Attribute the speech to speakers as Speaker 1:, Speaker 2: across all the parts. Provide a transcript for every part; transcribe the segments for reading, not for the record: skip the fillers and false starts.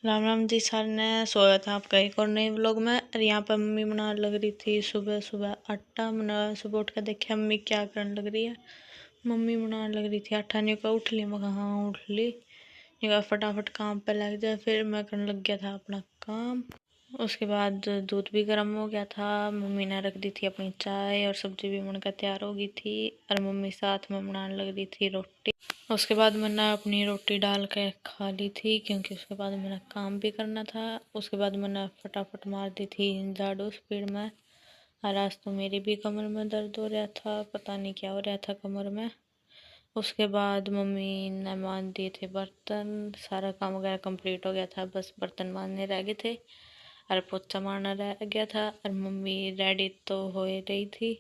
Speaker 1: राम राम जी सारे ने स्वागत है आपका एक और नए व्लॉग में। और यहाँ पर मम्मी बनाने लग रही थी सुबह सुबह आटा। मैंने सुबह उठ कर देखा मम्मी क्या करने लग रही है। मम्मी बनाने लग रही थी आटा। नहीं का उठ ली, मैं कहा हाँ उठ ली। नहीं का फटाफट काम पे लग जाए। फिर मैं करने लग गया था अपना काम। उसके बाद दूध भी गर्म हो गया था। मम्मी ने रख दी थी अपनी चाय और सब्जी भी बनकर तैयार हो गई थी। और मम्मी साथ में बनाने लग रही थी रोटी। उसके बाद मैंने अपनी रोटी डाल के खा ली थी क्योंकि उसके बाद मैंने काम भी करना था। उसके बाद मैंने फटाफट मार दी थी झाड़ू स्पीड में। और आज तो मेरी भी कमर में दर्द हो रहा था, पता नहीं क्या हो रहा था कमर में। उसके बाद मम्मी ने मान दिए थे बर्तन। सारा काम वगैरह कंप्लीट हो गया था, बस बर्तन मारने रह गए थे और पोछा मारना रह गया था। और मम्मी रेडी तो हो रही थी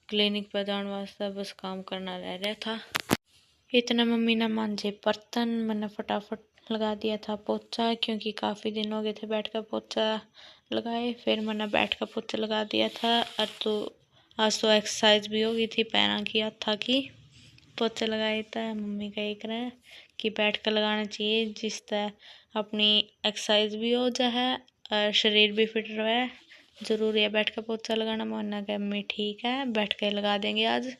Speaker 1: क्लिनिक पर जाने वास्ते, बस काम करना रह रहा था। इतने मम्मी ने मांजे बर्तन, मैंने फटाफट लगा दिया था पोछा क्योंकि काफ़ी दिन हो गए थे बैठ कर पोछा लगाए। फिर मैंने बैठ कर पोछा लगा दिया था। और तो आज तो एक्सरसाइज भी हो गई थी, पैना किया था कि पोछा लगाया था। मम्मी का एक रहा कि बैठ कर लगाना चाहिए, जिस तरह अपनी एक्सरसाइज भी हो जाए और शरीर भी फिट रहे। ज़रूरी है बैठ कर पोछा लगाना। मानना कि मम्मी ठीक है बैठ कर लगा देंगे आज।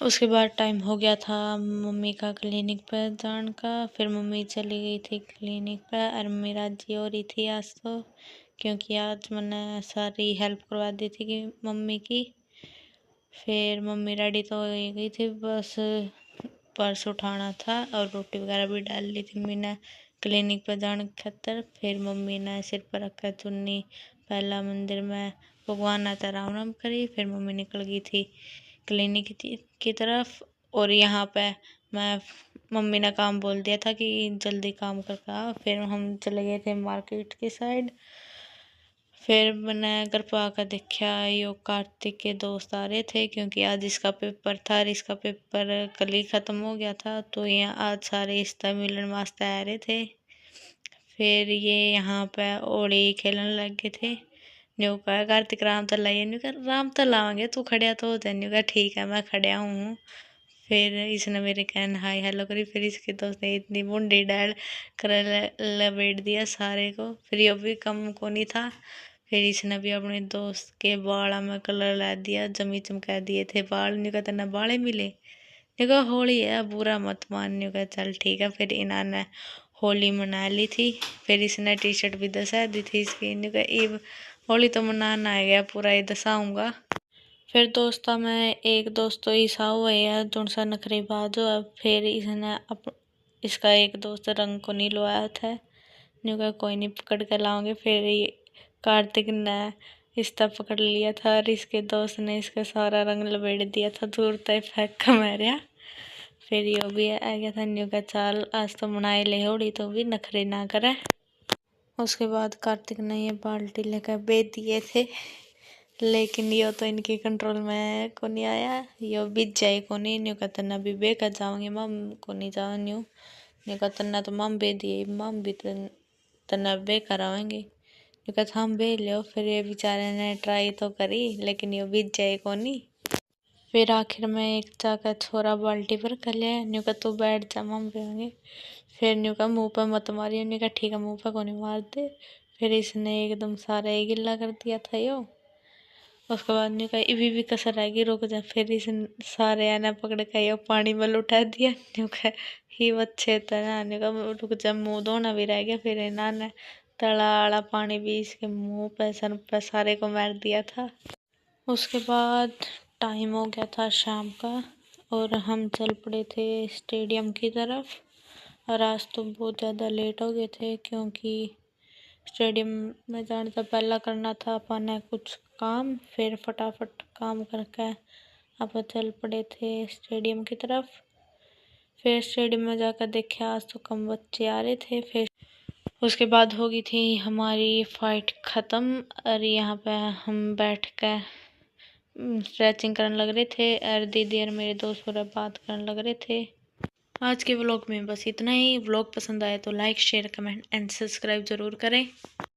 Speaker 1: उसके बाद टाइम हो गया था मम्मी का क्लिनिक पर जाने का। फिर मम्मी चली गई थी क्लिनिक पर और मम्मी राजी हो रही थी आज तो, क्योंकि आज मैंने सारी हेल्प करवा दी थी कि मम्मी की। फिर मम्मी रेडी तो हो गई थी, बस पर्स उठाना था और रोटी वगैरह भी डाल ली थी मम्मी ने क्लिनिक पर जाने खातर। फिर मम्मी ने सिर पर रखकर चुन्नी पहला मंदिर में भगवान आता राम राम करी। फिर मम्मी निकल गई थी क्लिनिक की तरफ। और यहाँ पे मैं मम्मी ने काम बोल दिया था कि जल्दी काम करके आ। फिर हम चले गए थे मार्केट की साइड। फिर मैंने घर पर आकर देखा यो कार्तिक के दोस्त आ रहे थे, क्योंकि आज इसका पेपर था और इसका पेपर कल ही ख़त्म हो गया था। तो यहाँ आज सारे रिश्ता मिलन वास्ते आ रहे थे। फिर ये यहाँ पे होली खेलने लग गए थे। न्यू कहा कार्तिक राम तो लाइए, न्यू कहा राम तो लावांगे तू खड़िया तो हो जाए। न्यू कहा ठीक है मैं खड़िया हूँ। फिर इसने मेरे कहन हाय हेलो करी। फिर इसके दोस्त ने इतनी मुंडी डाल कर लपेट दिया सारे को। फिर ये भी कम को नहीं था। फिर इसने भी अपने दोस्त के बालों में कलर ला दिया, जमी चमका दिए थे बाल। न्यू कहा तेना बाले मिले। न्यू कहा होली है बुरा मत मान। न्यू कहा चल ठीक है। फिर इन्होंने होली मना ली थी। फिर इसने टी शर्ट भी दसा दी थी इसकी। न्यू कहा इब होली तो मनाना आ गया पूरा, ये दसाऊंगा। फिर दोस्ता में एक दोस्त तो ऐसा हुआ है जो सा नखरेबाज हुआ। फिर इसने इसका एक दोस्त रंग को नहीं लवाया था। न्यू कहा कोई नहीं पकड़ कर लाओगे। फिर ये कार्तिक ने इसका पकड़ लिया था और इसके दोस्त ने इसका सारा रंग लपेट दिया था, दूर तक फेंक कर मारा। फिर यो भी आ गया था। न्यू का चाल आज तो मनाए ले होली, तो भी नखरे ना करे। उसके बाद कार्तिक ने ये बाल्टी लेकर बेच दिए थे, लेकिन यो तो इनके कंट्रोल में को नहीं आया। यो बीत जाए को नहीं। न्यू का तना भी बेकर जाओगे मम को नहीं जाओ। न्यू का तना तो मम बे दिए, मम भी तना बेकर आएंगे। न्यू का हम बे लो। फिर ये बेचारे ने ट्राई तो करी, लेकिन यो बीत जाए को नहीं। फिर आखिर में एक जाकर छोरा बाल्टी पर कर लिया। न्यू का तू बैठ जा मम पियेंगे। फिर न्यू का मुँह पर मत मारियो। न्यू का ठीक है मुँह पर को नहीं मार दे। फिर इसने एकदम सारा ही गिल्ला कर दिया था यो। उसके बाद न्यू का इवी भी कसर आएगी रुक जा। फिर इस सारे आने पकड़ के यो पानी में लुटा दिया। न्यू का ही अच्छे तरह न्यू का रुक जा, मुँह धोना भी रह गया। फिर इन्होंने तला आला पानी भी इसके मुँह पे सर पे सारे को मार दिया था। उसके बाद टाइम हो गया था शाम का और हम चल पड़े थे स्टेडियम की तरफ। और आज तो बहुत ज़्यादा लेट हो गए थे, क्योंकि स्टेडियम में जाने से पहला करना था अपन कुछ काम। फिर फटाफट काम करके अपन चल पड़े थे स्टेडियम की तरफ। फिर स्टेडियम में जाकर देखा आज तो कम बच्चे आ रहे थे। फिर उसके बाद हो गई थी हमारी फाइट ख़त्म और यहाँ पे हम बैठ कर स्ट्रेचिंग करने लग रहे थे और दीदी और मेरे दोस्त पूरा बात करने लग रहे थे। आज के व्लॉग में बस इतना ही। व्लॉग पसंद आए तो like share comment and subscribe ज़रूर करें।